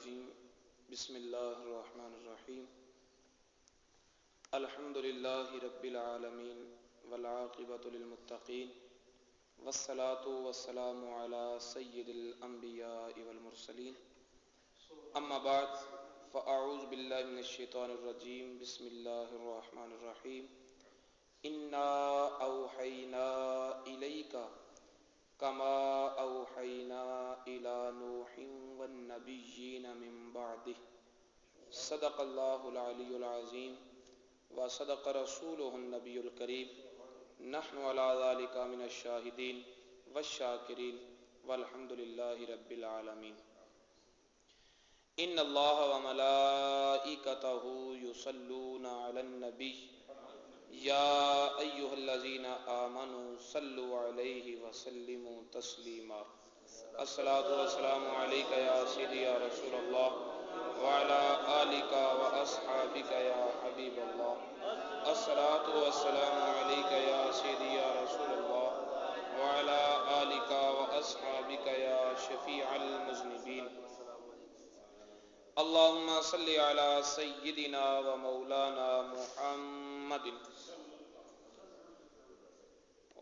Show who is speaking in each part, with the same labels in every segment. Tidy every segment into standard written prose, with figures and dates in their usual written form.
Speaker 1: الرجیم بسم اللہ الرحمن الرحیم الحمد للہ رب العالمین والعاقبۃ للمتقین والصلاة والسلام علی سید الانبیاء والمرسلین اما بعد فاعوذ باللہ من الشیطان الرجیم بسم اللہ الرحمن الرحیم انا اوحینا الیک کما اوحینا الی نوح والنبیین من بعدہ صدق اللہ العلی العظیم وصدق رسولہ النبی الکریم نحن علی ذلک من الشاہدین والشاکرین والحمد للہ رب العالمین ان اللہ وملائکتہ یصلون علی النبی یا ایھا الذین آمنوا صلوا علیہ وسلموا تسلیما الصلاۃ والسلام علیک یا سیدی یا رسول اللہ وعلی آلک واصحابک یا حبیب اللہ الصلاۃ والسلام علیک یا سیدی یا رسول اللہ وعلی آلک واصحابک یا شفیع المذنبین اللہم صلی علی سیدنا و مولانا محمد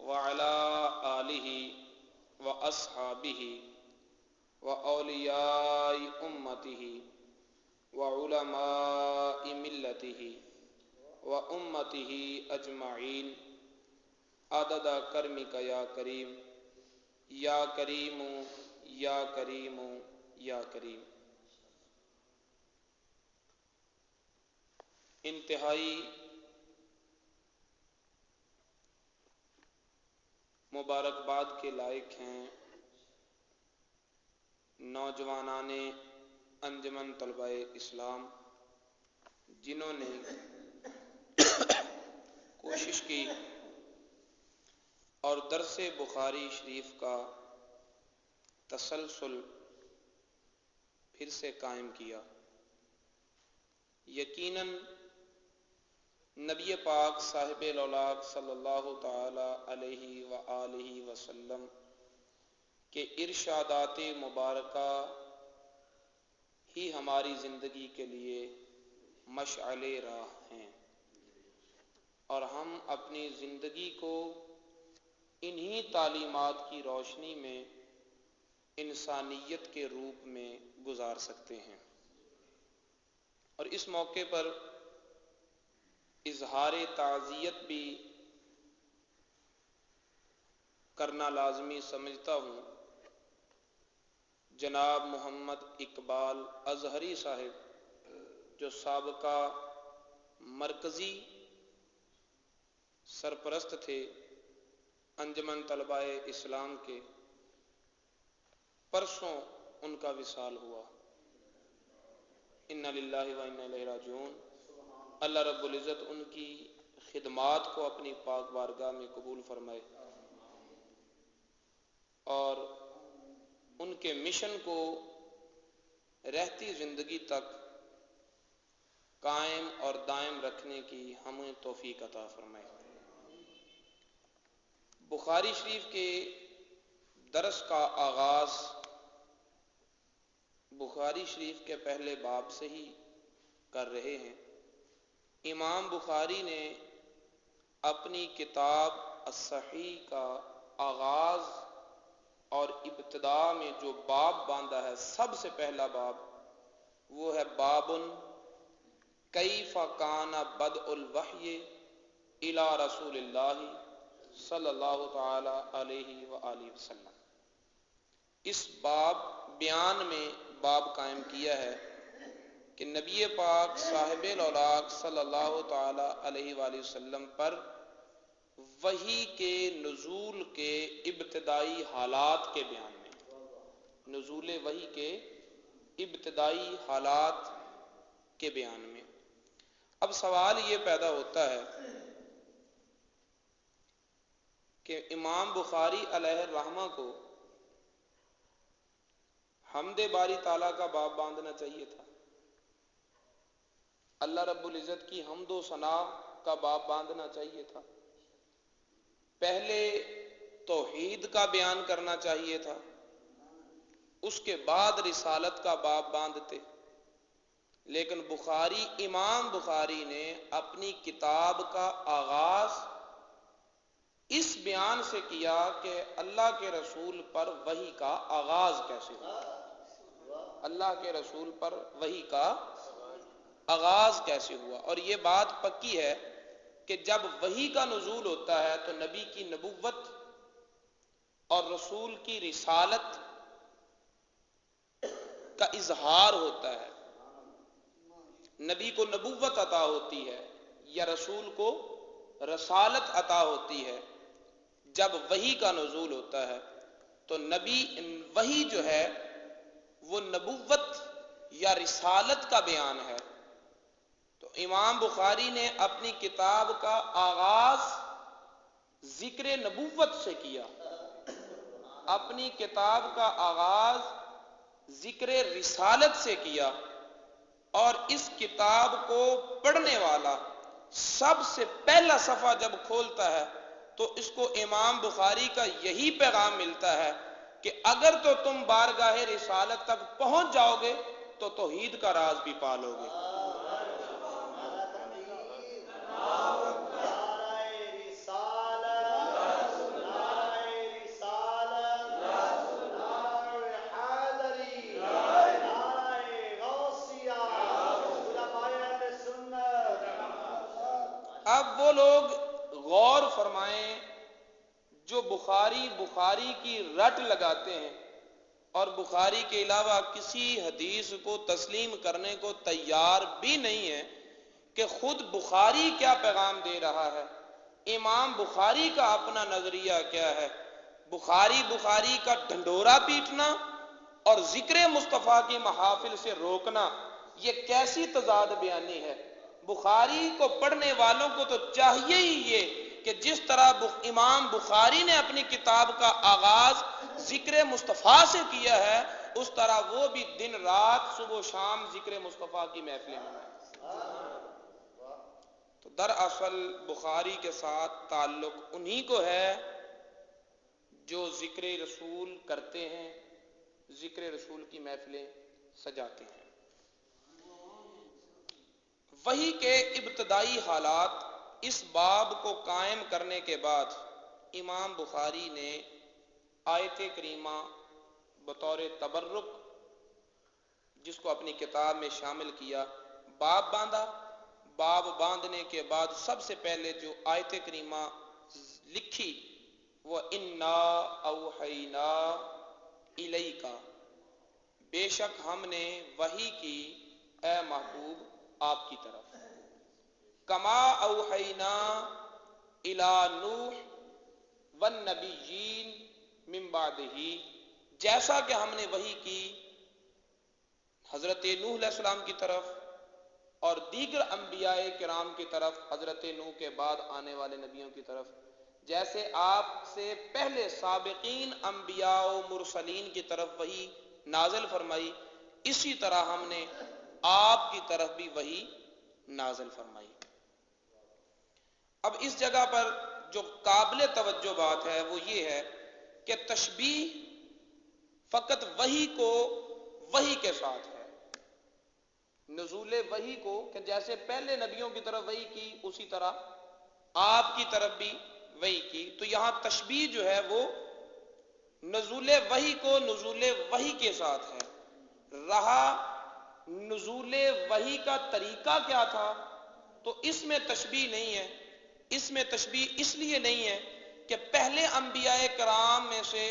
Speaker 1: وعلی آلہ واصحابہ واولیاء امتہ وعلماء ملتہ وامتہ اجمعین عدد کرمک یا کریم یا کریم یا کریم یا کریم۔ انتہائی مبارکباد کے لائق ہیں نوجوانان انجمن طلبہ اسلام جنہوں نے کوشش کی اور درس بخاری شریف کا تسلسل پھر سے قائم کیا۔ یقیناً نبی پاک صاحب الاولاق صلی اللہ تعالی علیہ وآلہ وسلم کے ارشادات مبارکہ ہی ہماری زندگی کے لیے مشعل راہ ہیں، اور ہم اپنی زندگی کو انہی تعلیمات کی روشنی میں انسانیت کے روپ میں گزار سکتے ہیں۔ اور اس موقع پر اظہار تعزیت بھی کرنا لازمی سمجھتا ہوں۔ جناب محمد اقبال ازہری صاحب جو سابقہ مرکزی سرپرست تھے انجمن طلبہ اسلام کے، پرسوں ان کا وصال ہوا۔ انا للہ و انا الیہ راجعون۔ اللہ رب العزت ان کی خدمات کو اپنی پاک بارگاہ میں قبول فرمائے اور ان کے مشن کو رہتی زندگی تک قائم اور دائم رکھنے کی ہمیں توفیق عطا فرمائے۔ بخاری شریف کے درس کا آغاز بخاری شریف کے پہلے باب سے ہی کر رہے ہیں۔ امام بخاری نے اپنی کتاب الصحیح کا آغاز اور ابتدا میں جو باب باندھا ہے، سب سے پہلا باب وہ ہے باب کیف کان بدء الوحی الی رسول اللہ صلی اللہ تعالی علیہ وآلہ وسلم۔ اس باب بیان میں باب قائم کیا ہے کہ نبی پاک صاحب الاولاق صلی اللہ تعالی علیہ وآلہ وسلم پر وحی کے نزول کے ابتدائی حالات کے بیان میں، نزول وحی کے ابتدائی حالات کے بیان میں۔ اب سوال یہ پیدا ہوتا ہے کہ امام بخاری علیہ الرحمہ کو حمد باری تعالیٰ کا باب باندھنا چاہیے تھا، اللہ رب العزت کی حمد و ثنا کا باب باندھنا چاہیے تھا، پہلے توحید کا بیان کرنا چاہیے تھا، اس کے بعد رسالت کا باب باندھتے۔ لیکن امام بخاری نے اپنی کتاب کا آغاز اس بیان سے کیا کہ اللہ کے رسول پر وحی کا آغاز کیسے ہوا، اللہ کے رسول پر وحی کا آغاز کیسے ہوا۔ اور یہ بات پکی ہے کہ جب وحی کا نزول ہوتا ہے تو نبی کی نبوت اور رسول کی رسالت کا اظہار ہوتا ہے، نبی کو نبوت عطا ہوتی ہے یا رسول کو رسالت عطا ہوتی ہے۔ جب وحی کا نزول ہوتا ہے تو وحی جو ہے وہ نبوت یا رسالت کا بیان ہے۔ تو امام بخاری نے اپنی کتاب کا آغاز ذکر نبوت سے کیا، اپنی کتاب کا آغاز ذکر رسالت سے کیا، اور اس کتاب کو پڑھنے والا سب سے پہلا صفحہ جب کھولتا ہے تو اس کو امام بخاری کا یہی پیغام ملتا ہے کہ اگر تو تم بارگاہ رسالت تک پہنچ جاؤ گے تو توحید کا راز بھی پالو گے۔ اب وہ لوگ غور فرمائیں جو بخاری کی رٹ لگاتے ہیں اور بخاری کے علاوہ کسی حدیث کو تسلیم کرنے کو تیار بھی نہیں ہے کہ خود بخاری کیا پیغام دے رہا ہے، امام بخاری کا اپنا نظریہ کیا ہے۔ بخاری کا ڈھنڈورا پیٹنا اور ذکر مصطفیٰ کی محافل سے روکنا، یہ کیسی تضاد بیانی ہے۔ بخاری کو پڑھنے والوں کو تو چاہیے ہی یہ کہ جس طرح امام بخاری نے اپنی کتاب کا آغاز ذکر مصطفیٰ سے کیا ہے، اس طرح وہ بھی دن رات صبح و شام ذکر مصطفیٰ کی محفلیں منائیں۔ تو دراصل بخاری کے ساتھ تعلق انہی کو ہے جو ذکر رسول کرتے ہیں، ذکر رسول کی محفلیں سجاتے ہیں۔ وحی کے ابتدائی حالات، اس باب کو قائم کرنے کے بعد امام بخاری نے آیت کریمہ بطور تبرک جس کو اپنی کتاب میں شامل کیا، باب باندھا۔ باب باندھنے کے بعد سب سے پہلے جو آیت کریمہ لکھی وہ انا اوحینا الیک، بے شک ہم نے وحی کی اے محبوب آپ کی طرف، کما اوحینا الی نوح والنبیین من بعدہ، جیسا کہ ہم نے وحی کی حضرت نوح علیہ السلام کی طرف اور دیگر انبیاء کرام کی طرف، حضرت نوح کے بعد آنے والے نبیوں کی طرف، جیسے آپ سے پہلے سابقین انبیاء و مرسلین کی طرف وحی نازل فرمائی، اسی طرح ہم نے آپ کی طرف بھی وحی نازل فرمائی۔ اب اس جگہ پر جو قابل توجہ بات ہے وہ یہ ہے کہ تشبیہ فقط وحی کو وحی کے ساتھ ہے، نزول وحی کو کہ جیسے پہلے نبیوں کی طرف وحی کی اسی طرح آپ کی طرف بھی وحی کی، تو یہاں تشبیہ جو ہے وہ نزول وحی کو نزول وحی کے ساتھ ہے۔ رہا نزول وحی کا طریقہ کیا تھا تو اس میں تشبیہ نہیں ہے۔ اس میں تشبیہ اس لیے نہیں ہے کہ پہلے انبیاء کرام میں سے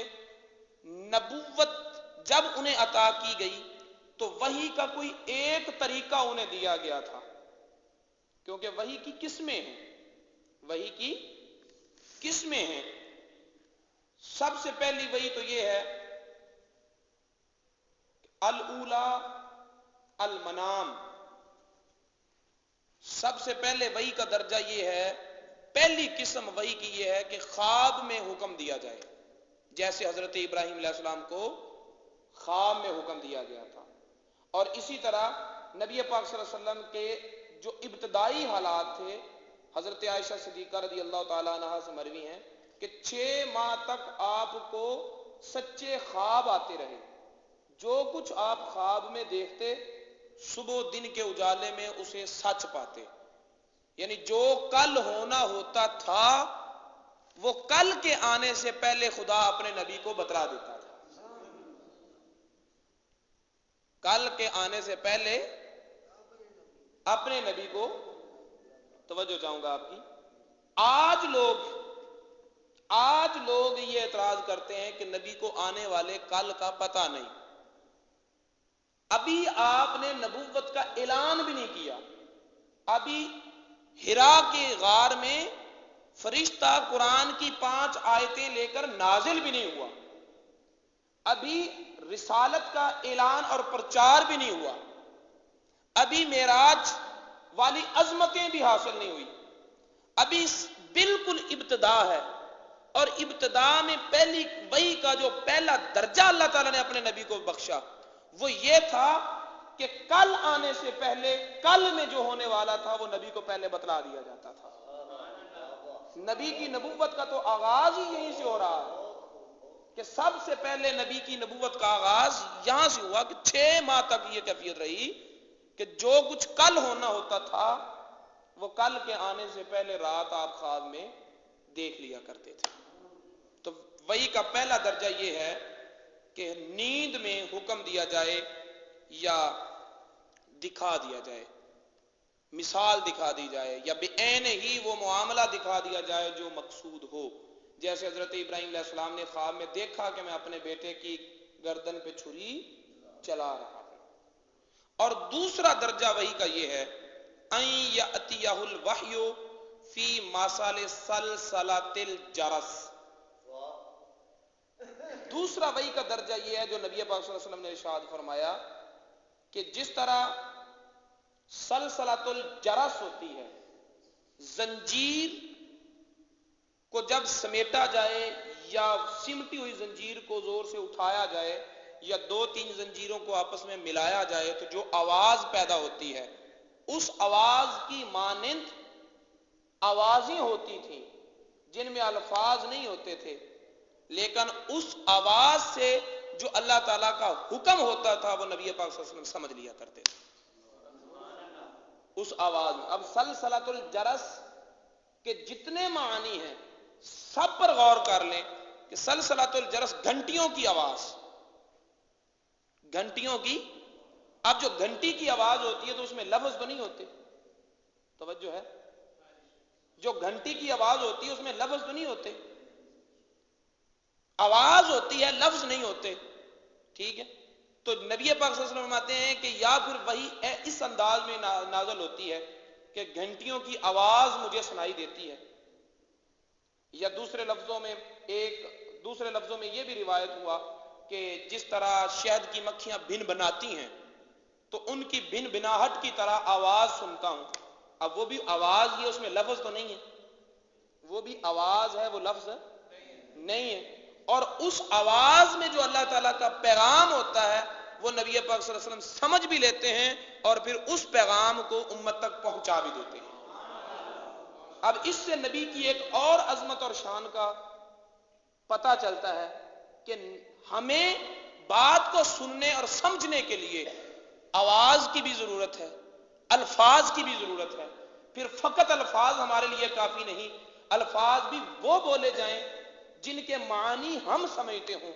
Speaker 1: نبوت جب انہیں عطا کی گئی تو وحی کا کوئی ایک طریقہ انہیں دیا گیا تھا، کیونکہ وحی کی قسمیں ہیں، وحی کی قسمیں ہیں۔ سب سے پہلی وحی تو یہ ہے الاولی المنام، سب سے پہلے وحی کا درجہ یہ ہے، پہلی قسم وحی کی یہ ہے کہ خواب میں حکم دیا جائے، جیسے حضرت ابراہیم علیہ السلام کو خواب میں حکم دیا گیا تھا۔ اور اسی طرح نبی پاک صلی اللہ علیہ وسلم کے جو ابتدائی حالات تھے، حضرت عائشہ صدیقہ رضی اللہ تعالیٰ عنہا سے مروی ہیں کہ 6 ماہ تک آپ کو سچے خواب آتے رہے، جو کچھ آپ خواب میں دیکھتے صبح دن کے اجالے میں اسے سچ پاتے، یعنی جو کل ہونا ہوتا تھا وہ کل کے آنے سے پہلے خدا اپنے نبی کو بتلا دیتا تھا، کل کے آنے سے پہلے اپنے نبی کو۔ توجہ چاہوں گا آپ کی، آج لوگ یہ اعتراض کرتے ہیں کہ نبی کو آنے والے کل کا پتہ نہیں، ابھی آپ نے نبوت کا اعلان بھی نہیں کیا، ابھی حرا کے غار میں فرشتہ قرآن کی 5 آیتیں لے کر نازل بھی نہیں ہوا، ابھی رسالت کا اعلان اور پرچار بھی نہیں ہوا، ابھی معراج والی عظمتیں بھی حاصل نہیں ہوئی، ابھی بالکل ابتدا ہے، اور ابتدا میں پہلی وحی کا جو پہلا درجہ اللہ تعالیٰ نے اپنے نبی کو بخشا وہ یہ تھا کہ کل آنے سے پہلے کل میں جو ہونے والا تھا وہ نبی کو پہلے بتلا دیا جاتا تھا۔ نبی کی نبوت کا تو آغاز ہی یہیں سے ہو رہا ہے کہ سب سے پہلے نبی کی نبوت کا آغاز یہاں سے ہوا کہ 6 ماہ تک یہ کیفیت رہی کہ جو کچھ کل ہونا ہوتا تھا وہ کل کے آنے سے پہلے رات آپ خواب میں دیکھ لیا کرتے تھے۔ تو وحی کا پہلا درجہ یہ ہے کہ نیند میں حکم دیا جائے یا دکھا دیا جائے، مثال دکھا دی جائے، یا بعین ہی وہ معاملہ دکھا دیا جائے جو مقصود ہو، جیسے حضرت ابراہیم علیہ السلام نے خواب میں دیکھا کہ میں اپنے بیٹے کی گردن پہ چھری چلا رہا ہوں۔ اور دوسرا درجہ وحی کا یہ ہے ان یاتیہ الوحی فی ماسال سلسلۃ الجرس، دوسرا وحی کا درجہ یہ ہے جو نبی پاک صلی اللہ علیہ وسلم نے ارشاد فرمایا کہ جس طرح سلسلۃ الجرس ہوتی ہے، زنجیر کو جب سمیٹا جائے یا سمٹی ہوئی زنجیر کو زور سے اٹھایا جائے یا 2-3 زنجیروں کو آپس میں ملایا جائے تو جو آواز پیدا ہوتی ہے اس آواز کی مانند آوازیں ہوتی تھیں جن میں الفاظ نہیں ہوتے تھے، لیکن اس آواز سے جو اللہ تعالیٰ کا حکم ہوتا تھا وہ نبی پاک صلی اللہ علیہ وسلم سمجھ لیا کرتے تھے اس آواز میں۔ اب سلسلۃ الجرس کے جتنے معنی ہیں سب پر غور کر لیں کہ سلسلۃ الجرس گھنٹیوں کی آواز، گھنٹیوں کی، اب جو گھنٹی کی آواز ہوتی ہے تو اس میں لفظ تو نہیں ہوتے، توجہ ہے، جو گھنٹی کی آواز ہوتی ہے اس میں لفظ تو نہیں ہوتے، آواز ہوتی ہے لفظ نہیں ہوتے، ٹھیک ہے۔ تو نبی پاک صلی اللہ علیہ وسلم فرماتے ہیں کہ یا پھر وہی اس انداز میں نازل ہوتی ہے کہ گھنٹیوں کی آواز مجھے سنائی دیتی ہے، یا دوسرے لفظوں میں یہ بھی روایت ہوا کہ جس طرح شہد کی مکھیاں بن بناتی ہیں تو ان کی بن بناہٹ کی طرح آواز سنتا ہوں۔ اب وہ بھی آواز ہی، اس میں لفظ تو نہیں ہے، وہ بھی آواز ہے، وہ لفظ نہیں ہے، اور اس آواز میں جو اللہ تعالیٰ کا پیغام ہوتا ہے وہ نبی پاک صلی اللہ علیہ وسلم سمجھ بھی لیتے ہیں اور پھر اس پیغام کو امت تک پہنچا بھی دیتے ہیں۔ اب اس سے نبی کی ایک اور عظمت اور شان کا پتہ چلتا ہے کہ ہمیں بات کو سننے اور سمجھنے کے لیے آواز کی بھی ضرورت ہے، الفاظ کی بھی ضرورت ہے، پھر فقط الفاظ ہمارے لیے کافی نہیں، الفاظ بھی وہ بولے جائیں جن کے معنی ہم سمجھتے ہوں۔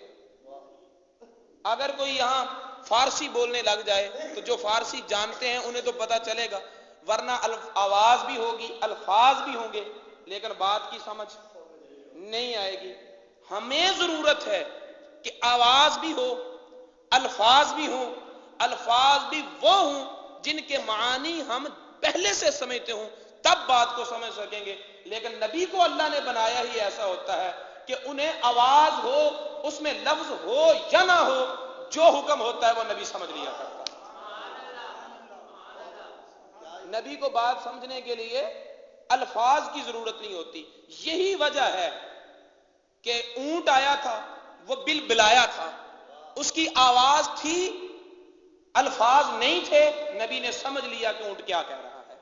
Speaker 1: اگر کوئی یہاں فارسی بولنے لگ جائے تو جو فارسی جانتے ہیں انہیں تو پتہ چلے گا، ورنہ آواز بھی ہوگی، الفاظ بھی ہوں گے، لیکن بات کی سمجھ نہیں آئے گی۔ ہمیں ضرورت ہے کہ آواز بھی ہو، الفاظ بھی ہوں، الفاظ بھی وہ ہوں جن کے معنی ہم پہلے سے سمجھتے ہوں، تب بات کو سمجھ سکیں گے۔ لیکن نبی کو اللہ نے بنایا ہی ایسا ہوتا ہے کہ انہیں آواز ہو، اس میں لفظ ہو یا نہ ہو، جو حکم ہوتا ہے وہ نبی سمجھ لیا کرتا ہے۔ نبی کو بات سمجھنے کے لیے الفاظ کی ضرورت نہیں ہوتی۔ یہی وجہ ہے کہ اونٹ آیا تھا، وہ بلبلایا تھا، اس کی آواز تھی، الفاظ نہیں تھے، نبی نے سمجھ لیا کہ اونٹ کیا کہہ رہا ہے۔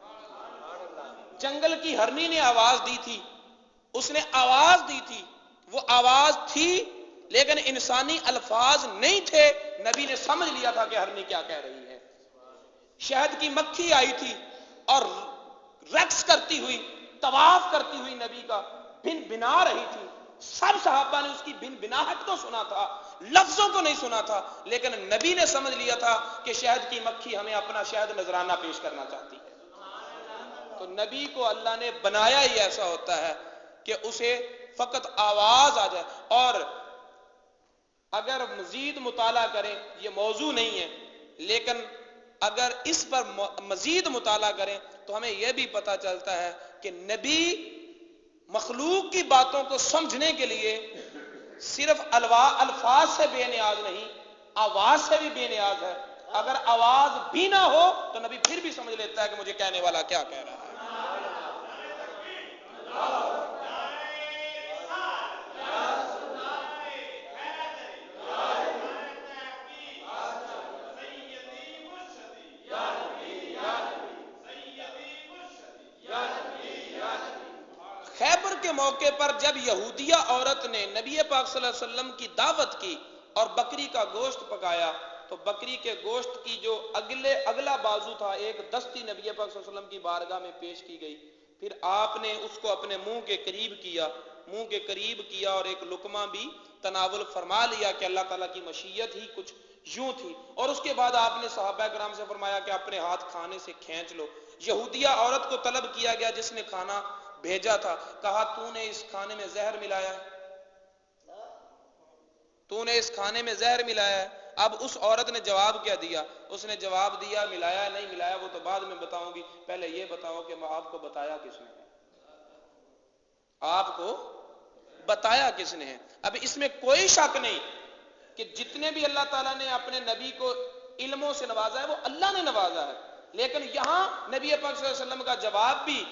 Speaker 1: جنگل کی ہرنی نے آواز دی تھی، اس نے آواز دی تھی، وہ آواز تھی لیکن انسانی الفاظ نہیں تھے، نبی نے سمجھ لیا تھا کہ ہرنی کیا کہہ رہی ہے۔ شہد کی مکھی آئی تھی اور رقص کرتی ہوئی، طواف کرتی ہوئی نبی کا بن بنا رہی تھی. سب صحابہ نے اس کی بن بناہٹ تو سنا تھا، لفظوں کو نہیں سنا تھا، لیکن نبی نے سمجھ لیا تھا کہ شہد کی مکھی ہمیں اپنا شہد نذرانہ پیش کرنا چاہتی ہے. تو نبی کو اللہ نے بنایا ہی ایسا ہوتا ہے کہ اسے فقط آواز آ جائے. اور اگر مزید مطالعہ کریں، یہ موضوع نہیں ہے، لیکن اگر اس پر مزید مطالعہ کریں تو ہمیں یہ بھی پتہ چلتا ہے کہ نبی مخلوق کی باتوں کو سمجھنے کے لیے صرف الفاظ سے بے نیاز نہیں، آواز سے بھی بے نیاز ہے. اگر آواز بھی نہ ہو تو نبی پھر بھی سمجھ لیتا ہے کہ مجھے کہنے والا کیا کہہ رہا ہے. خیبر کے موقع پر جب یہودیہ عورت نے نبی پاک صلی اللہ علیہ وسلم کی دعوت کی اور بکری کا گوشت پکایا، تو بکری کے گوشت کی جو اگلا بازو تھا، ایک دستی نبی پاک صلی اللہ علیہ وسلم کی بارگاہ میں پیش کی گئی. پھر آپ نے اس کو اپنے منہ کے قریب کیا اور ایک لقمہ بھی تناول فرما لیا کہ اللہ تعالیٰ کی مشیت ہی کچھ یوں تھی. اور اس کے بعد آپ نے صحابہ کرام سے فرمایا کہ اپنے ہاتھ کھانے سے کھینچ لو. یہودیہ عورت کو طلب کیا گیا جس نے کھانا بھیجا تھا، کہا تو نے اس کھانے میں زہر ملایا ہے، تو نے اس کھانے میں زہر ملایا ہے. اب اس عورت نے جواب کیا دیا؟ اس نے جواب دیا ملایا نہیں ملایا وہ تو بعد میں بتاؤں گی، پہلے یہ بتاؤ کہ آپ کو بتایا کس نے ہے، آپ کو بتایا کس نے ہے. اب اس میں کوئی شک نہیں کہ جتنے بھی اللہ تعالیٰ نے اپنے نبی کو علموں سے نوازا ہے وہ اللہ نے نوازا ہے، لیکن یہاں نبی پاک صلی اللہ علیہ وسلم کا جواب بھی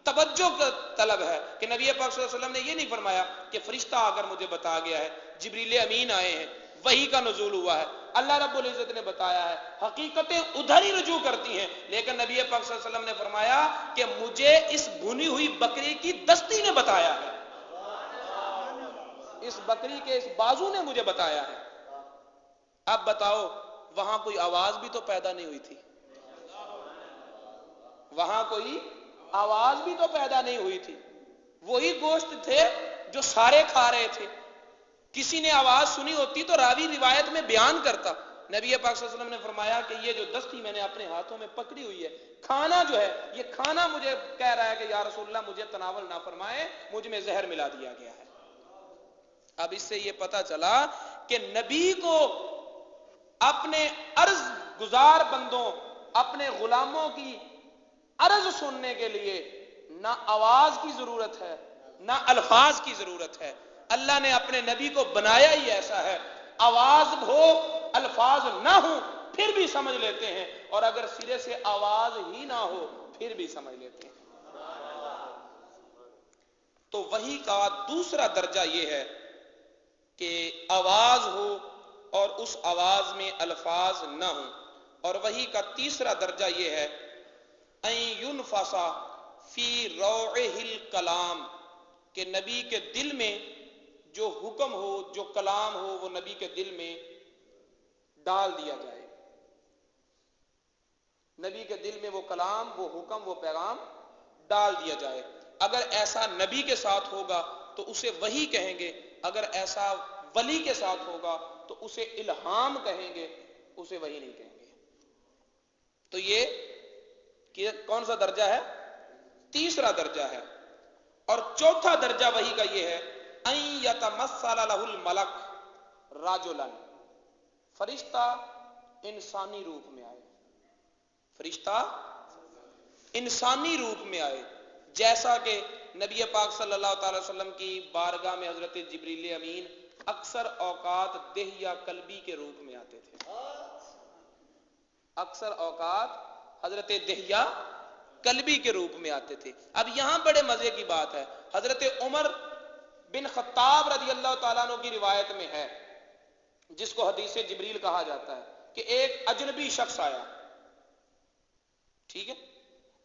Speaker 1: توجہ کا طلب ہے کہ نبی پاک صلی اللہ علیہ وسلم نے یہ نہیں فرمایا کہ فرشتہ آ کر مجھے بتا گیا ہے، جبریل امین آئے ہیں، وحی کا نزول ہوا ہے. اللہ رب العزت نے بتایا ہے. حقیقتیں ادھر ہی رجوع کرتی ہیں، لیکن نبی پاک صلی اللہ علیہ وسلم نے فرمایا کہ مجھے اس بھنی ہوئی بکری کی دستی نے بتایا ہے، اس بکری کے اس بازو نے مجھے بتایا ہے. اب بتاؤ وہاں کوئی آواز بھی تو پیدا نہیں ہوئی تھی، وہاں کوئی آواز بھی تو پیدا نہیں ہوئی تھی، وہی گوشت تھے جو سارے کھا رہے تھے. کسی نے آواز سنی ہوتی تو راوی روایت میں بیان کرتا. نبی پاک صلی اللہ علیہ وسلم نے فرمایا کہ یہ جو دستی میں نے اپنے ہاتھوں میں پکڑی ہوئی ہے، کھانا جو ہے یہ کھانا مجھے کہہ رہا ہے کہ یا رسول اللہ مجھے تناول نہ فرمائے، مجھ میں زہر ملا دیا گیا ہے. اب اس سے یہ پتا چلا کہ نبی کو اپنے عرض گزار بندوں، اپنے غلاموں کی عرض سننے کے لیے نہ آواز کی ضرورت ہے نہ الفاظ کی ضرورت ہے. اللہ نے اپنے نبی کو بنایا ہی ایسا ہے، آواز ہو الفاظ نہ ہو پھر بھی سمجھ لیتے ہیں، اور اگر سرے سے آواز ہی نہ ہو پھر بھی سمجھ لیتے ہیں. تو وحی کا دوسرا درجہ یہ ہے کہ آواز ہو اور اس آواز میں الفاظ نہ ہوں. اور وحی کا تیسرا درجہ یہ ہے ان ينفسا فی روعہ الکلام، کہ نبی کے دل میں جو حکم ہو جو کلام ہو وہ نبی کے دل میں ڈال دیا جائے. نبی کے دل میں وہ کلام، وہ حکم، وہ پیغام ڈال دیا جائے. اگر ایسا نبی کے ساتھ ہوگا تو اسے وحی کہیں گے، اگر ایسا ولی کے ساتھ ہوگا تو اسے الہام کہیں گے، اسے وحی نہیں کہیں گے. تو یہ کون سا درجہ ہے؟ تیسرا درجہ ہے. اور چوتھا درجہ وحی کا یہ ہے ان یتمثل له الملک رجلا، فرشتہ انسانی روپ میں آئے، فرشتہ انسانی روپ میں آئے. جیسا کہ نبی پاک صلی اللہ تعالی وسلم کی بارگاہ میں حضرت جبریل امین اکثر اوقات دہیہ قلبی کے روپ میں آتے تھے، اکثر اوقات حضرت دہیہ قلبی کے روپ میں آتے تھے. اب یہاں بڑے مزے کی بات ہے، حضرت عمر بن خطاب رضی اللہ تعالیٰ عنہ کی روایت میں ہے، جس کو حدیث جبریل کہا جاتا ہے، کہ ایک اجنبی شخص آیا. ٹھیک ہے،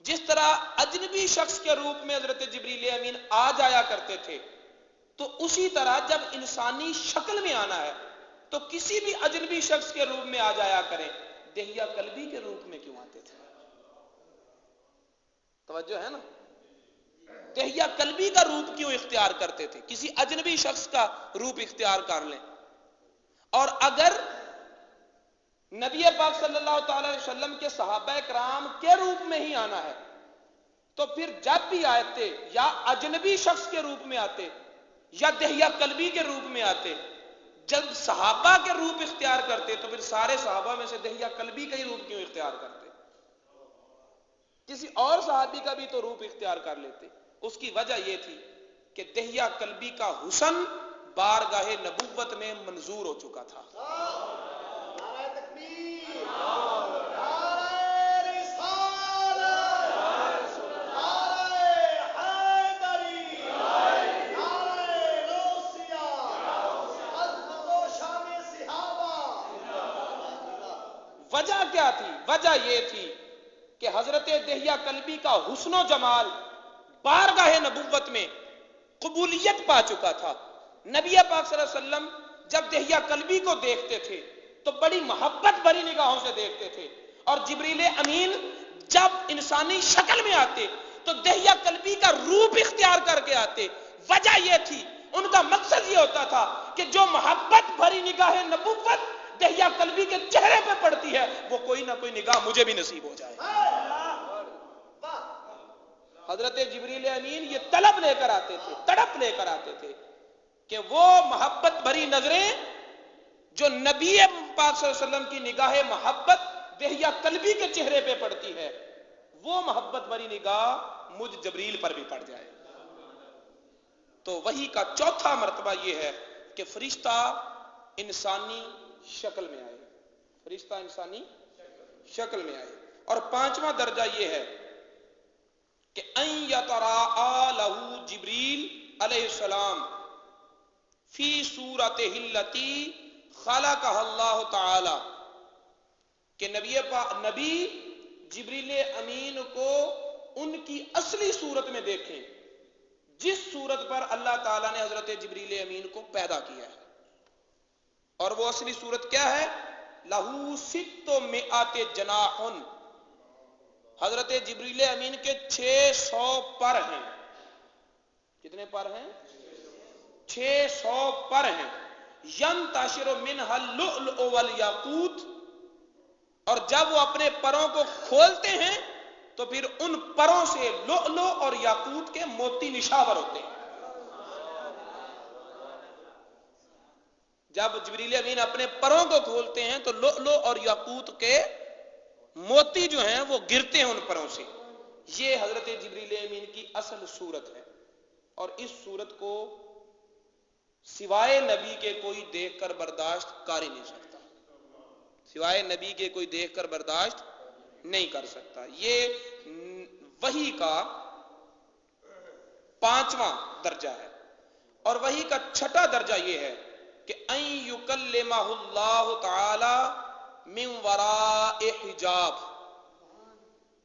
Speaker 1: جس طرح اجنبی شخص کے روپ میں حضرت جبریل امین آ جایا کرتے تھے، تو اسی طرح جب انسانی شکل میں آنا ہے تو کسی بھی اجنبی شخص کے روپ میں آ جایا کریں. دہیہ قلبی کے روپ میں کیوں آتے تھے؟ توجہ ہے نا؟ دہیہ قلبی کا روپ کیوں اختیار کرتے تھے؟ کسی اجنبی شخص کا روپ اختیار کر لیں. اور اگر نبی پاک صلی اللہ تعالی علیہ وسلم کے صحابہ کرام کے روپ میں ہی آنا ہے تو پھر جب بھی آتے یا اجنبی شخص کے روپ میں آتے یا دہیہ قلبی کے روپ میں آتے. جب صحابہ کے روپ اختیار کرتے تو پھر سارے صحابہ میں سے دہیہ قلبی کا ہی روپ کیوں اختیار کرتے؟ کسی اور صحابی کا بھی تو روپ اختیار کر لیتے. اس کی وجہ یہ تھی کہ دہیہ قلبی کا حسن بارگاہ نبوت میں منظور ہو چکا تھا. وجہ کیا تھی؟ وجہ یہ تھی کہ حضرت دہیہ قلبی کا حسن و جمال بارگاہ نبوت میں قبولیت پا چکا تھا. نبی پاک صلی اللہ علیہ وسلم جب دہیہ قلبی کو دیکھتے تھے تو بڑی محبت بھری نگاہوں سے دیکھتے تھے. اور جبریل امین جب انسانی شکل میں آتے تو دہیہ قلبی کا روپ اختیار کر کے آتے. وجہ یہ تھی، ان کا مقصد یہ ہوتا تھا کہ جو محبت بھری نگاہ نبوت دہیہ قلبی کے چہرے پہ پڑتی ہے وہ کوئی نہ کوئی نگاہ مجھے بھی نصیب ہو جائے. حضرت جبریل امین یہ طلب لے کر آتے تھے، تڑپ لے کر آتے تھے کہ وہ محبت بھری نظریں جو نبی پاک صلی اللہ علیہ وسلم کی نگاہ محبت دہیہ قلبی کے چہرے پہ پڑتی ہے وہ محبت بھری نگاہ مجھ جبریل پر بھی پڑ جائے. تو وحی کا چوتھا مرتبہ یہ ہے کہ فرشتہ انسانی شکل میں آئے. فرشتہ انسانی شکل میں آئے. اور پانچواں درجہ یہ ہے کہ ان یتراءى له جبریل علیہ السلام فی صورتہ التی خلقہ اللہ تعالی، کہ نبی جبریل امین کو ان کی اصلی صورت میں دیکھیں جس صورت پر اللہ تعالیٰ نے حضرت جبریل امین کو پیدا کیا ہے. اور وہ اصلی صورت کیا ہے؟ لہو 600 جناح، حضرت جبریل امین کے 600 پر ہیں. کتنے پر ہیں؟ 600 پر ہیں. ینتشر منها اللؤلؤ والیاقوت، اور جب وہ اپنے پروں کو کھولتے ہیں تو پھر ان پروں سے لؤلؤ اور یاقوت کے موتی نشاور ہوتے ہیں. جب جبریل امین اپنے پروں کو کھولتے ہیں تو لؤلؤ اور یاقوت کے موتی جو ہیں وہ گرتے ہیں ان پروں سے. یہ حضرت جبریل امین کی اصل صورت ہے. اور اس صورت کو سوائے نبی کے کوئی دیکھ کر برداشت کر ہی نہیں سکتا. سوائے نبی کے کوئی دیکھ کر برداشت نہیں کر سکتا. یہ وحی کا پانچواں درجہ ہے. اور وحی کا چھٹا درجہ یہ ہے کہ ان یکلمہ اللہ تعالی من وراء حجاب،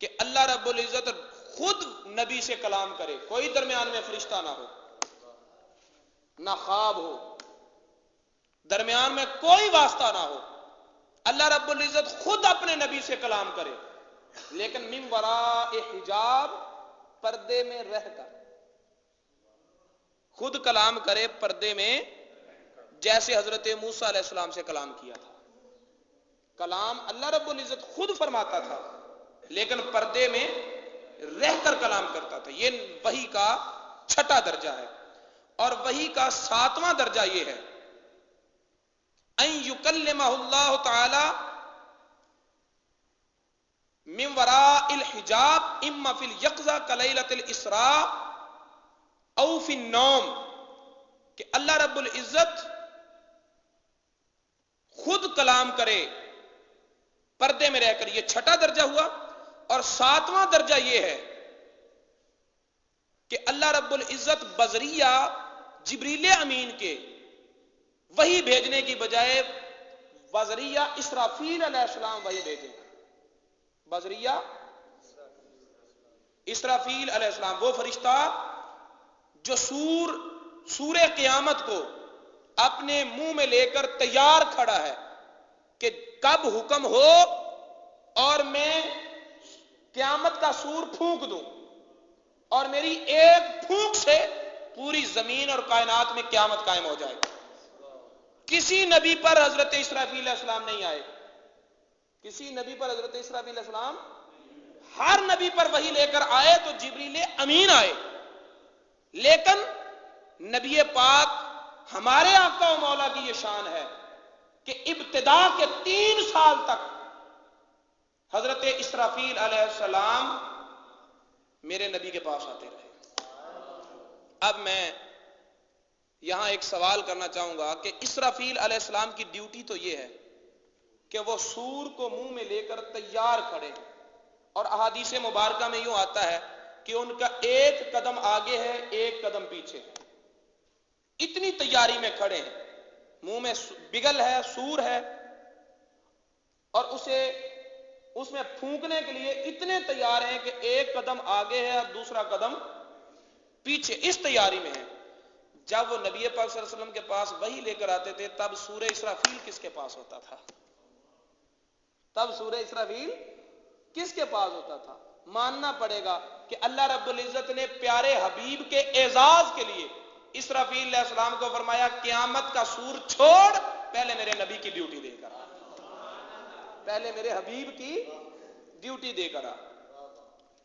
Speaker 1: کہ اللہ رب العزت خود نبی سے کلام کرے، کوئی درمیان میں فرشتہ نہ ہو، نہ خواب ہو، درمیان میں کوئی واسطہ نہ ہو. اللہ رب العزت خود اپنے نبی سے کلام کرے لیکن من وراء حجاب، پردے میں رہ کر خود کلام کرے، پردے میں، جیسے حضرت موسیٰ علیہ السلام سے کلام کیا تھا. کلام اللہ رب العزت خود فرماتا تھا لیکن پردے میں رہ کر کلام کرتا تھا. یہ وحی کا چھٹا درجہ ہے. اور وحی کا ساتواں درجہ یہ ہے ان یکلمہ اللہ تعالی من وراء الحجاب اما فی الیقظہ کلیلۃ الاسراء او فی النوم، کہ اللہ رب العزت خود کلام کرے پردے میں رہ کر. یہ چھٹا درجہ ہوا. اور ساتواں درجہ یہ ہے کہ اللہ رب العزت بذریعہ جبریل امین کے وحی بھیجنے کی بجائے بذریعہ اسرافیل علیہ السلام وحی بھیجے. بذریعہ اسرافیل علیہ السلام، وہ فرشتہ جو سور قیامت کو اپنے منہ میں لے کر تیار کھڑا ہے کہ کب حکم ہو اور میں قیامت کا سور پھونک دوں. اور میری ایک پھونک سے پوری زمین اور کائنات میں قیامت قائم ہو جائے. کسی نبی پر حضرت اسرافیل علیہ السلام نہیں آئے. کسی نبی پر حضرت اسرافیل علیہ السلام، ہر نبی پر وحی لے کر آئے تو جبریل امین آئے، لیکن نبی پاک ہمارے آقا و مولا کی یہ شان ہے کہ ابتدا کے 3 سال تک حضرت اسرافیل علیہ السلام میرے نبی کے پاس آتے رہے. اب میں یہاں ایک سوال کرنا چاہوں گا کہ اسرافیل علیہ السلام کی ڈیوٹی تو یہ ہے کہ وہ سور کو منہ میں لے کر تیار کھڑے ہیں، اور احادیث مبارکہ میں یوں آتا ہے کہ ان کا ایک قدم آگے ہے، ایک قدم پیچھے ہے. اتنی تیاری میں کھڑے ہیں، منہ میں بگل ہے، سور ہے، اور اس میں پھونکنے کے لیے اتنے تیار ہیں کہ ایک قدم آگے ہے اور دوسرا قدم پیچھے، اس تیاری میں ہے. جب وہ نبی پاک صلی اللہ علیہ وسلم کے پاس وحی لے کر آتے تھے تب سورہ اسرافیل کس کے پاس ہوتا تھا؟ تب سورہ اسرافیل کس کے پاس ہوتا تھا؟ ماننا پڑے گا کہ اللہ رب العزت نے پیارے حبیب کے اعزاز کے لیے اسرافیل علیہ السلام کو فرمایا قیامت کا سور چھوڑ، پہلے میرے نبی کی ڈیوٹی دے کر آ، پہلے میرے حبیب کی ڈیوٹی دے کر آ.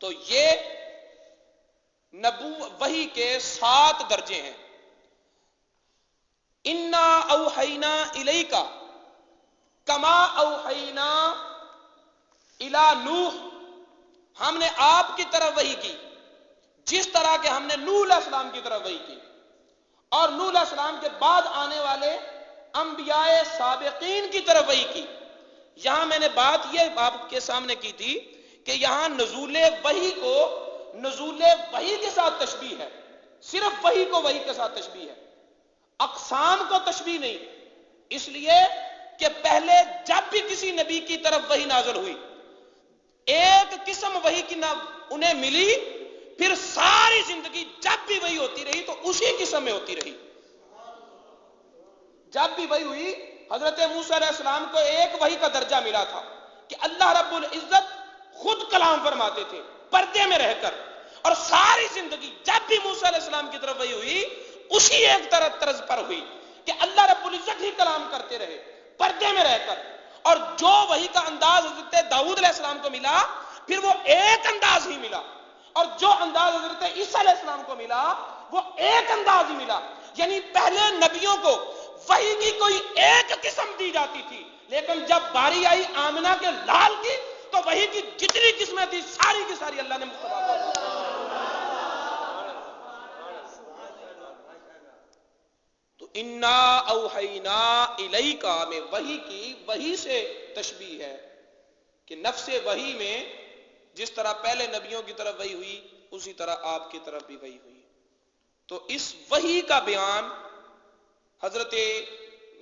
Speaker 1: تو یہ وحی کے 7 درجے ہیں. انا اوحینا الیک کما اوحینا الی نوح، ہم نے آپ کی طرف وحی کی جس طرح کہ ہم نے نوح علیہ السلام کی طرف وحی کی، اور نوح علیہ السلام کے بعد آنے والے انبیاء سابقین کی طرف وحی کی. یہاں میں نے بات یہ آپ کے سامنے کی تھی کہ یہاں نزول وحی کو نزول وحی کے ساتھ تشبیہ ہے، صرف وحی کو وحی کے ساتھ تشبیہ ہے، اقسام کو تشبیہ نہیں. اس لیے کہ پہلے جب بھی کسی نبی کی طرف وحی نازل ہوئی ایک قسم وحی کی نہ انہیں ملی، پھر ساری زندگی جب بھی وحی ہوتی رہی تو اسی قسم میں ہوتی رہی. جب بھی وحی ہوئی حضرت موسیٰ علیہ السلام کو ایک وحی کا درجہ ملا تھا کہ اللہ رب العزت خود کلام فرماتے تھے پردے میں رہ کر، اور ساری زندگی جب بھی موسیٰ علیہ السلام کی طرف وحی ہوئی اسی ایک طرز پر ہوئی کہ اللہ رب العزت ہی کلام کرتے رہے پردے میں رہ کر. اور جو وحی کا انداز حضرت داؤد علیہ السلام کو ملا پھر وہ ایک انداز ہی ملا، اور جو انداز حضرت عیسیٰ علیہ السلام کو ملا وہ ایک انداز ہی ملا. یعنی پہلے نبیوں کو وحی کی کوئی ایک قسم دی جاتی تھی، لیکن جب باری آئی آمنہ کے لال کی تو وحی کی جتنی قسمیں تھی ساری کی ساری اللہ نے مصطفیٰ کو. تو انا اوحینا الیک میں وحی کی وحی سے تشبیہ ہے کہ نفس وحی میں جس طرح پہلے نبیوں کی طرف وحی ہوئی اسی طرح آپ کی طرف بھی وحی ہوئی. تو اس وحی کا بیان حضرت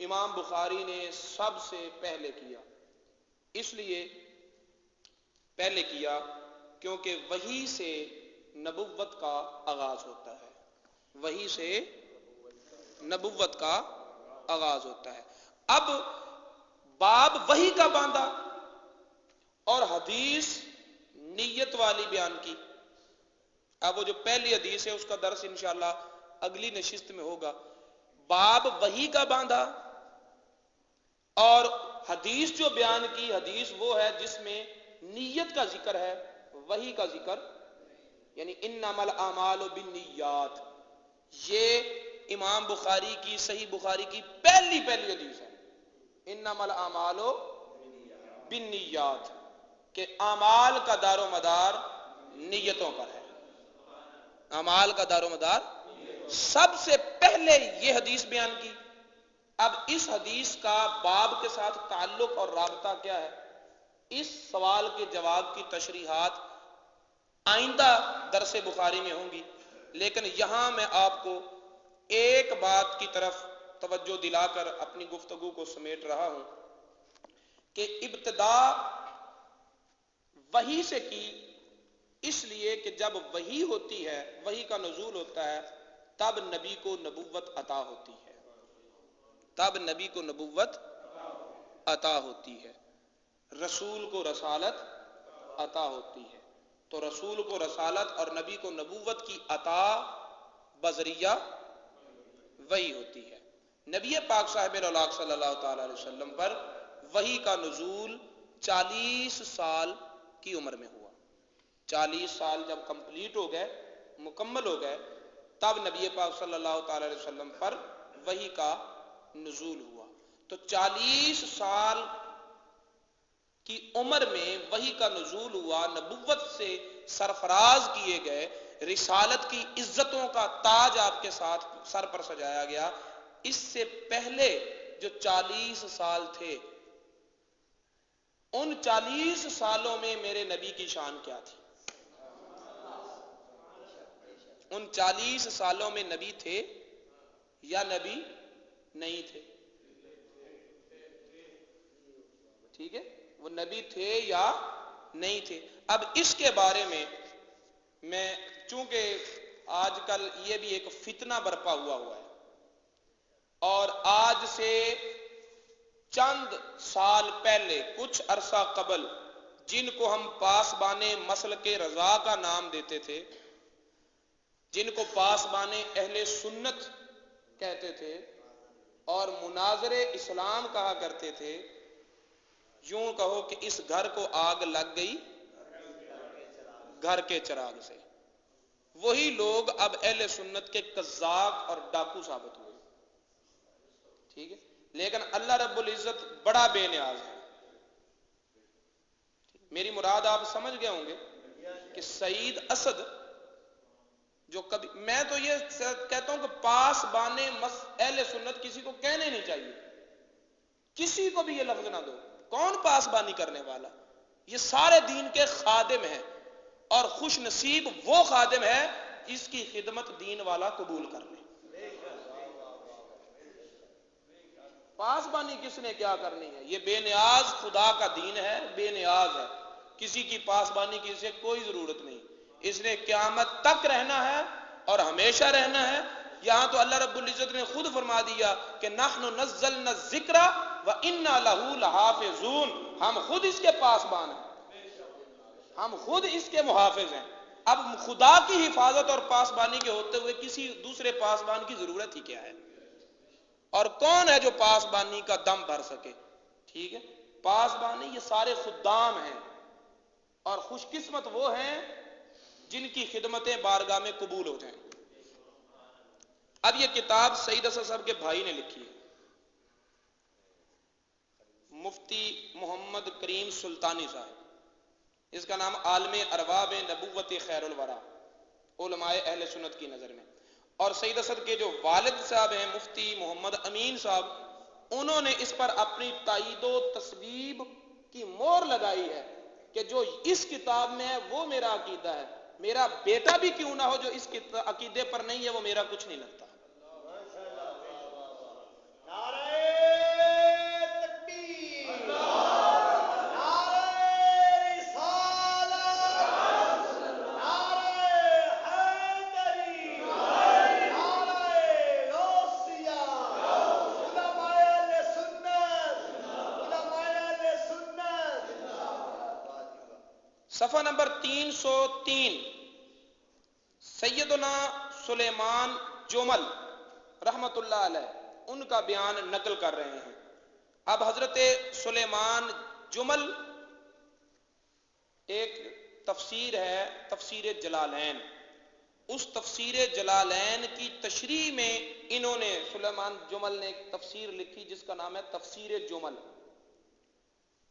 Speaker 1: امام بخاری نے سب سے پہلے کیا، اس لیے پہلے کیا کیونکہ وحی سے نبوت کا آغاز ہوتا ہے، وحی سے نبوت کا آغاز ہوتا ہے. اب باب وحی کا باندھا اور حدیث نیت والی بیان کی. اب وہ جو پہلی حدیث ہے اس کا درس انشاءاللہ اگلی نشست میں ہوگا. باب وحی کا باندھا اور حدیث جو بیان کی، حدیث وہ ہے جس میں نیت کا ذکر ہے، وحی کا ذکر، یعنی انما الاعمال بالنیات. یہ امام بخاری کی صحیح بخاری کی پہلی حدیث ہے، انما الاعمال بالنیات، کہ اعمال کا دار و مدار نیتوں پر ہے. اعمال کا دار و مدار سب سے پہلے یہ حدیث بیان کی. اب اس حدیث کا باب کے ساتھ تعلق اور رابطہ کیا ہے، اس سوال کے جواب کی تشریحات آئندہ درس بخاری میں ہوں گی، لیکن یہاں میں آپ کو ایک بات کی طرف توجہ دلا کر اپنی گفتگو کو سمیٹ رہا ہوں کہ ابتدا وحی سے کی، اس لیے کہ جب وحی ہوتی ہے، وحی کا نزول ہوتا ہے، تب نبی کو نبوت عطا ہوتی ہے، تب نبی کو نبوت عطا ہوتی ہے، رسول کو رسالت عطا ہوتی ہے. تو رسول کو رسالت اور نبی کو نبوت کی عطا بذریعہ وحی ہوتی ہے۔ نبی پاک صاحب الاولاق صلی اللہ تعالی علیہ وسلم پر وحی کا نزول 40 سال کی عمر میں ہوا۔ 40 سال جب کمپلیٹ ہو گئے، مکمل ہو گئے، تب نبی پاک صلی اللہ تعالی علیہ وسلم پر وحی کا نزول ہوا۔ تو 40 سال کی عمر میں وحی کا نزول ہوا، نبوت سے سرفراز کیے گئے، رسالت کی عزتوں کا تاج آپ کے ساتھ سر پر سجایا گیا۔ اس سے پہلے جو 40 سال تھے، ان 40 سالوں میں میرے نبی کی شان کیا تھی؟ ان 40 سالوں میں نبی تھے یا نبی نہیں تھے؟ ٹھیک ہے، وہ نبی تھے یا نہیں تھے؟ اب اس کے بارے میں چونکہ آج کل یہ بھی ایک فتنہ برپا ہوا ہے، اور آج سے چند سال پہلے، کچھ عرصہ قبل، جن کو ہم پاسبان مسلک رضا کا نام دیتے تھے، جن کو پاسبان اہل سنت کہتے تھے اور مناظر اسلام کہا کرتے تھے، یوں کہو کہ اس گھر کو آگ لگ گئی گھر کے چراغ سے، وہی لوگ اب اہل سنت کے قذاق اور ڈاکو ثابت ہوئے۔ ٹھیک ہے، لیکن اللہ رب العزت بڑا بے نیاز ہے۔ میری مراد آپ سمجھ گئے ہوں گے کہ سعید اسد جو کبھی، میں تو یہ کہتا ہوں کہ پاس بانے اہل سنت کسی کو کہنے نہیں چاہیے، کسی کو بھی یہ لفظ نہ دو۔ کون پاس بانی کرنے والا؟ یہ سارے دین کے خادم ہیں، اور خوش نصیب وہ خادم ہے جس کی خدمت دین والا قبول کر لے۔ پاسبانی کس نے کیا کرنی ہے؟ یہ بے نیاز خدا کا دین ہے، بے نیاز ہے، کسی کی پاسبانی کی سے کوئی ضرورت نہیں۔ اس نے قیامت تک رہنا ہے اور ہمیشہ رہنا ہے۔ یہاں تو اللہ رب العزت نے خود فرما دیا کہ نحن نزلنا الذکر وَإِنَّا لَهُ لَحَافِظُونَ، ہم خود اس کے پاسبان ہیں، ہم خود اس کے محافظ ہیں۔ اب خدا کی حفاظت اور پاسبانی کے ہوتے ہوئے کسی دوسرے پاسبان کی ضرورت ہی کیا ہے؟ اور کون ہے جو پاسبانی کا دم بھر سکے؟ ٹھیک ہے، پاسبانی یہ سارے خدام ہیں، اور خوش قسمت وہ ہیں جن کی خدمتیں بارگاہ میں قبول ہو جائیں۔ اب یہ کتاب سعید اسد صاحب کے بھائی نے لکھی ہے، مفتی محمد کریم سلطانی صاحب، اس کا نام عالم ارباب نبوت خیر الورا علماء اہل سنت کی نظر میں۔ اور سعید اسد کے جو والد صاحب ہیں مفتی محمد امین صاحب، انہوں نے اس پر اپنی تائید و تصویب کی مہر لگائی ہے کہ جو اس کتاب میں ہے وہ میرا عقیدہ ہے، میرا بیٹا بھی کیوں نہ ہو جو اس عقیدے پر نہیں ہے، وہ میرا کچھ نہیں لگتا۔ صفحہ نمبر 303 سیدنا سلیمان جمل رحمت اللہ علیہ ان کا بیان نقل کر رہے ہیں۔ اب حضرت سلیمان جمل ایک تفسیر ہے، تفسیر جلالین، اس تفسیر جلالین کی تشریح میں انہوں نے، سلیمان جمل نے ایک تفسیر لکھی جس کا نام ہے تفسیر جمل،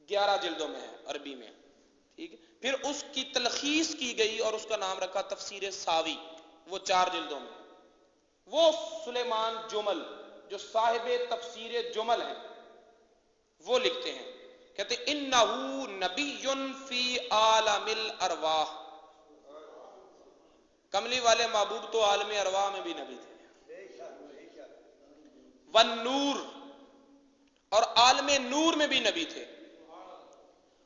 Speaker 1: 11 جلدوں میں ہے عربی میں، ٹھیک ہے۔ پھر اس کی تلخیص کی گئی اور اس کا نام رکھا تفسیر ساوی، وہ 4 جلدوں میں۔ وہ سلیمان جمل جو صاحب تفسیر جمل ہیں، وہ لکھتے ہیں، کہتے انہو نبی فی عالم الارواح، کملی والے محبوب تو عالم ارواح میں بھی نبی تھے، والنور، اور عالم نور میں بھی نبی تھے،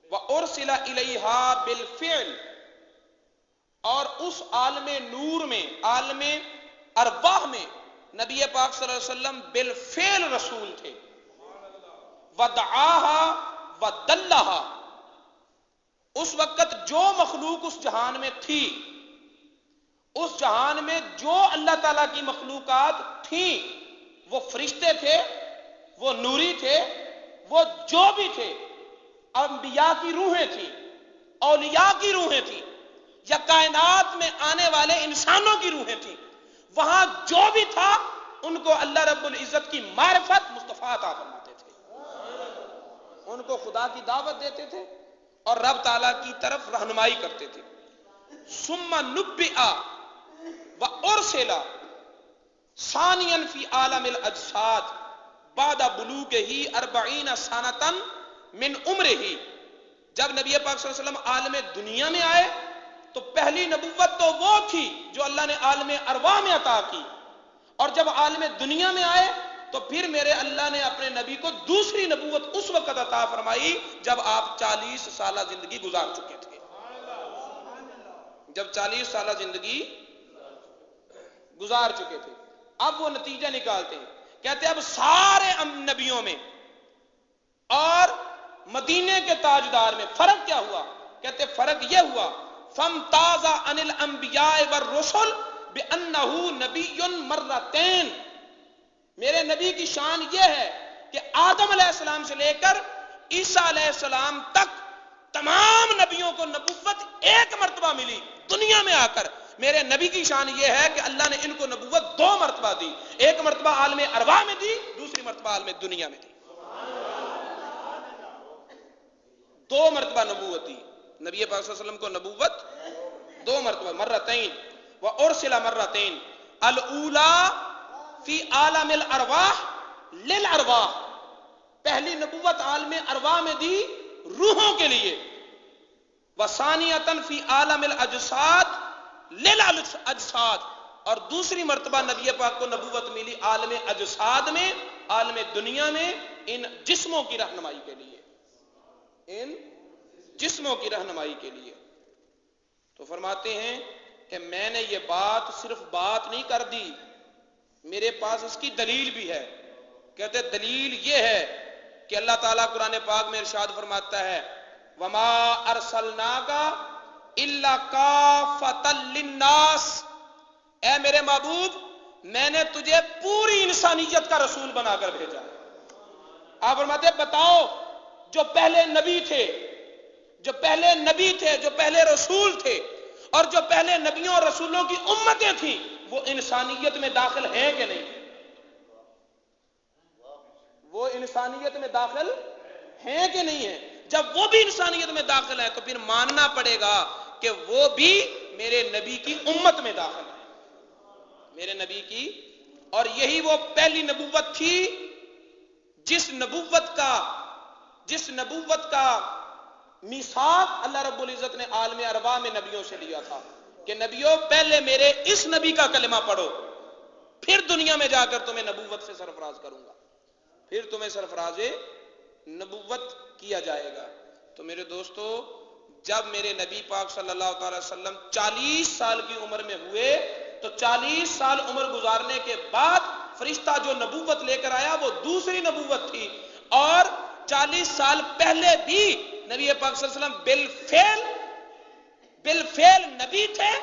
Speaker 1: وَأُرْسِلَ إِلَيْهَا بِالْفِعْلِ، اور اس عالم نور میں، عالم ارواح میں نبی پاک صلی اللہ علیہ وسلم بالفعل رسول تھے، وَدَعَاهَا وَدَلَّهَا، اس وقت جو مخلوق اس جہان میں تھی، اس جہان میں جو اللہ تعالیٰ کی مخلوقات تھیں، وہ فرشتے تھے، وہ نوری تھے، وہ جو بھی تھے، انبیاء کی روحیں تھیں، اولیاء کی روحیں تھیں، یا کائنات میں آنے والے انسانوں کی روحیں تھیں، وہاں جو بھی تھا ان کو اللہ رب العزت کی معرفت مصطفیٰ عطا فرماتے تھے، ان کو خدا کی دعوت دیتے تھے اور رب تعالیٰ کی طرف رہنمائی کرتے تھے. ثم نبئ وارسل ثانیا فی عالم الاجساد بعد بلوغہ 40 سنۃ من عمرہ. جب نبی پاک صلی اللہ علیہ وسلم عالم دنیا میں آئے تو پہلی نبوت تو وہ تھی جو اللہ نے عالم ارواح میں عطا کی، اور جب عالم دنیا میں آئے تو پھر میرے اللہ نے اپنے نبی کو دوسری نبوت اس وقت عطا فرمائی جب آپ 40 سالہ زندگی گزار چکے تھے. جب 40 سالہ زندگی گزار چکے تھے، اب وہ نتیجہ نکالتے ہیں، کہتے ہیں اب سارے نبیوں میں اور مدینے کے تاجدار میں فرق کیا ہوا؟ کہتے فرق یہ ہوا فامتاز عن الانبیاء والرسل بانہ نبی مرتين. میرے نبی کی شان یہ ہے کہ آدم علیہ السلام سے لے کر عیسیٰ علیہ السلام تک تمام نبیوں کو نبوت ایک مرتبہ ملی دنیا میں آ کر. میرے نبی کی شان یہ ہے کہ اللہ نے ان کو نبوت 2 مرتبہ دی، ایک مرتبہ عالم ارواح میں دی، دوسری مرتبہ عالم دنیا میں دی. 2 مرتبہ نبوت دی نبی پاک صلی اللہ علیہ وسلم کو، نبوت 2 مرتبہ، مرتين وارسل مرتين. الاولى فی عالم الارواح للارواح، پہلی نبوت عالم ارواح میں دی روحوں کے لیے. وثانیۃ فی عالم الاجساد للاجساد، اور دوسری مرتبہ نبی پاک کو نبوت ملی عالم اجساد میں، عالم دنیا میں، ان جسموں کی رہنمائی کے لیے، ان جسموں کی رہنمائی کے لیے. تو فرماتے ہیں کہ میں نے یہ بات صرف بات نہیں کر دی، میرے پاس اس کی دلیل بھی ہے. کہتے دلیل یہ ہے کہ اللہ تعالیٰ قرآن پاک میں ارشاد فرماتا ہے وما ارسلناک الا کافۃ للناس، اے میرے محبوب میں نے تجھے پوری انسانیت کا رسول بنا کر بھیجا. آپ فرماتے بتاؤ جو پہلے نبی تھے، جو پہلے نبی تھے، جو پہلے رسول تھے، اور جو پہلے نبیوں اور رسولوں کی امتیں تھیں، وہ انسانیت میں داخل ہیں کہ نہیں؟ وہ انسانیت میں داخل ہیں کہ نہیں ہیں؟ جب وہ بھی انسانیت میں داخل ہے تو پھر ماننا پڑے گا کہ وہ بھی میرے نبی کی امت میں داخل ہے، میرے نبی کی. اور یہی وہ پہلی نبوت تھی جس نبوت کا میثاق اللہ رب العزت نے عالم ارواح میں نبیوں سے لیا تھا کہ نبیوں پہلے میرے اس نبی کا کلمہ پڑھو، پھر دنیا میں جا کر تمہیں نبوت سے سرفراز کروں گا، پھر تمہیں سرفراز نبوت کیا جائے گا. تو میرے دوستو جب میرے نبی پاک صلی اللہ تعالی وسلم 40 سال کی عمر میں ہوئے تو 40 سال عمر گزارنے کے بعد فرشتہ جو نبوت لے کر آیا وہ دوسری نبوت تھی، اور 40 سال پہلے بھی نبی پاک صلی اللہ علیہ وسلم بالفعل نبی تھے،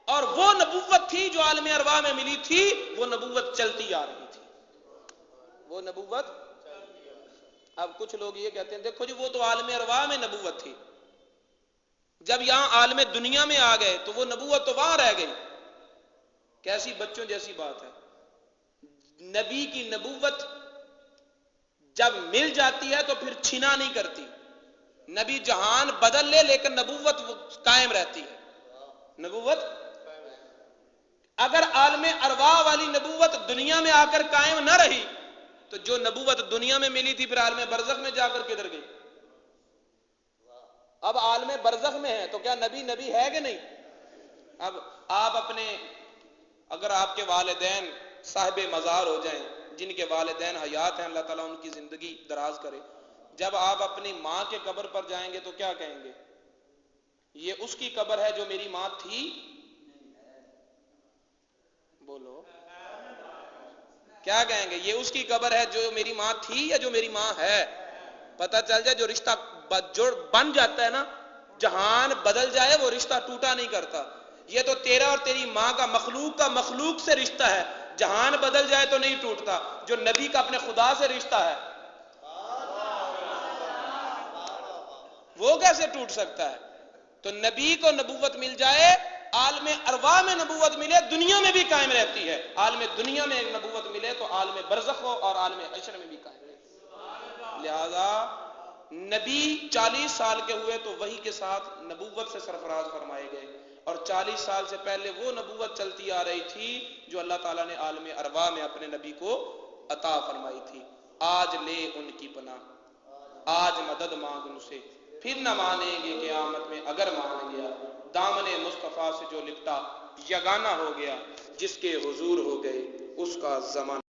Speaker 1: اور وہ نبوت تھی جو عالم ارواح میں ملی تھی، وہ نبوت چلتی آ رہی تھی، وہ نبوت. اب کچھ لوگ یہ کہتے ہیں دیکھو جی وہ تو عالم ارواح میں نبوت تھی، جب یہاں عالم دنیا میں آ گئے تو وہ نبوت تو وہاں رہ گئی. کیسی بچوں جیسی بات ہے. نبی کی نبوت جب مل جاتی ہے تو پھر چھنا نہیں کرتی. نبی جہان بدل لے لیکن نبوت قائم رہتی ہے. نبوت اگر عالم ارواح والی نبوت دنیا میں آ کر قائم نہ رہی تو جو نبوت دنیا میں ملی تھی پھر عالم برزخ میں جا کر کدھر گئی؟ اب عالم برزخ میں ہے تو کیا نبی ہے کہ نہیں؟ اب آپ اگر آپ کے والدین صاحب مزار ہو جائیں، جن کے والدین حیات ہیں اللہ تعالیٰ ان کی زندگی دراز کرے، جب آپ اپنی ماں کے قبر پر جائیں گے تو کیا کہیں گے؟ یہ اس کی قبر ہے جو میری ماں تھی؟ بولو کیا کہیں گے؟ یہ اس کی قبر ہے جو میری ماں تھی یا جو میری ماں ہے؟ پتہ چل جائے جو رشتہ بن جاتا ہے نا جہان بدل جائے وہ رشتہ ٹوٹا نہیں کرتا. یہ تو تیرا اور تیری ماں کا مخلوق سے رشتہ ہے، جہان بدل جائے تو نہیں ٹوٹتا. جو نبی کا اپنے خدا سے رشتہ ہے وہ کیسے ٹوٹ سکتا ہے؟ تو نبی کو نبوت مل جائے، عالم ارواح میں نبوت ملے، دنیا میں بھی قائم رہتی ہے. عالم دنیا میں ایک نبوت ملے تو عالم برزخ ہو اور عالم حشر میں بھی قائم رہتی. لہذا نبی 40 سال کے ہوئے تو وحی کے ساتھ نبوت سے سرفراز فرمائے گئے، اور 40 سال سے پہلے وہ نبوت چلتی آ رہی تھی جو اللہ تعالیٰ نے عالم ارواح میں اپنے نبی کو عطا فرمائی تھی. آج لے ان کی پناہ، آج مدد مانگ ان سے، پھر نہ مانیں گے قیامت میں اگر مان گیا. دامن مصطفیٰ سے جو لپٹا یگانہ ہو گیا، جس کے حضور ہو گئے اس کا زمانہ